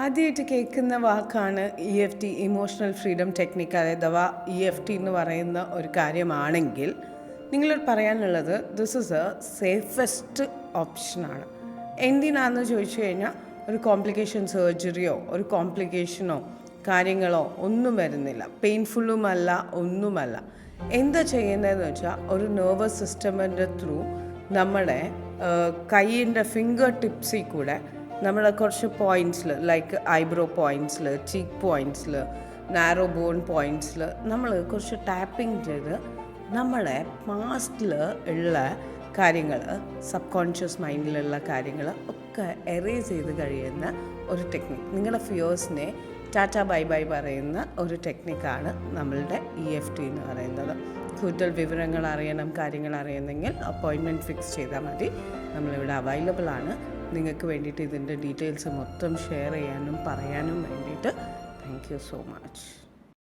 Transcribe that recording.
ആദ്യമായിട്ട് കേൾക്കുന്ന വാക്കാണ് EFT, ഇമോഷണൽ ഫ്രീഡം ടെക്നിക്ക്, അഥവാ EFT എന്ന് പറയുന്ന ഒരു കാര്യമാണെങ്കിൽ നിങ്ങളോട് പറയാനുള്ളത് ദിസ് ഈസ് എ സേഫസ്റ്റ് ഓപ്ഷനാണ്. എന്തിനാണെന്ന് ചോദിച്ചു കഴിഞ്ഞാൽ ഒരു കോംപ്ലിക്കേഷൻ സർജറിയോ ഒരു കോംപ്ലിക്കേഷനോ കാര്യങ്ങളോ ഒന്നും വരുന്നില്ല, പെയിൻഫുള്ളുമല്ല, ഒന്നുമല്ല. എന്താ ചെയ്യുന്നതെന്ന് വെച്ചാൽ ഒരു നെർവസ് സിസ്റ്റമിൻ്റെ ത്രൂ നമ്മുടെ കൈയിൻ്റെ ഫിംഗർ ടിപ്സിൽ കൂടെ നമ്മളെ കുറച്ച് പോയിൻറ്റ്സിൽ ലൈക്ക് ഐബ്രോ പോയിൻറ്റ്സിൽ, ചീക്ക് പോയിൻറ്റ്സിൽ, നാരോ ബോൺ പോയിൻറ്റ്സിൽ നമ്മൾ കുറച്ച് ടാപ്പിംഗ് ചെയ്ത് നമ്മളെ പാസ്റ്റിൽ ഉള്ള കാര്യങ്ങൾ, സബ് കോൺഷ്യസ് മൈൻഡിലുള്ള കാര്യങ്ങൾ ഒക്കെ എറേസ് ചെയ്ത് കഴിയുന്ന ഒരു ടെക്നിക്ക്. നിങ്ങളുടെ ഫിയേഴ്സിനെ ടാറ്റ ബൈ ബൈ പറയുന്ന ഒരു ടെക്നിക്കാണ് നമ്മളുടെ EFT എന്ന് പറയുന്നത്. കൂടുതൽ വിവരങ്ങൾ അറിയണം, കാര്യങ്ങൾ അറിയുന്നെങ്കിൽ അപ്പോയിൻമെൻറ്റ് ഫിക്സ് ചെയ്താൽ മതി. നമ്മളിവിടെ അവൈലബിൾ ആണ്. നിങ്ങൾക്ക് വേണ്ടിയിട്ട് ഇതിൻ്റെ ഡീറ്റെയിൽസ് മൊത്തം ഷെയർ ചെയ്യാനും പറയാനും വേണ്ടിയിട്ട്. Thank you so much.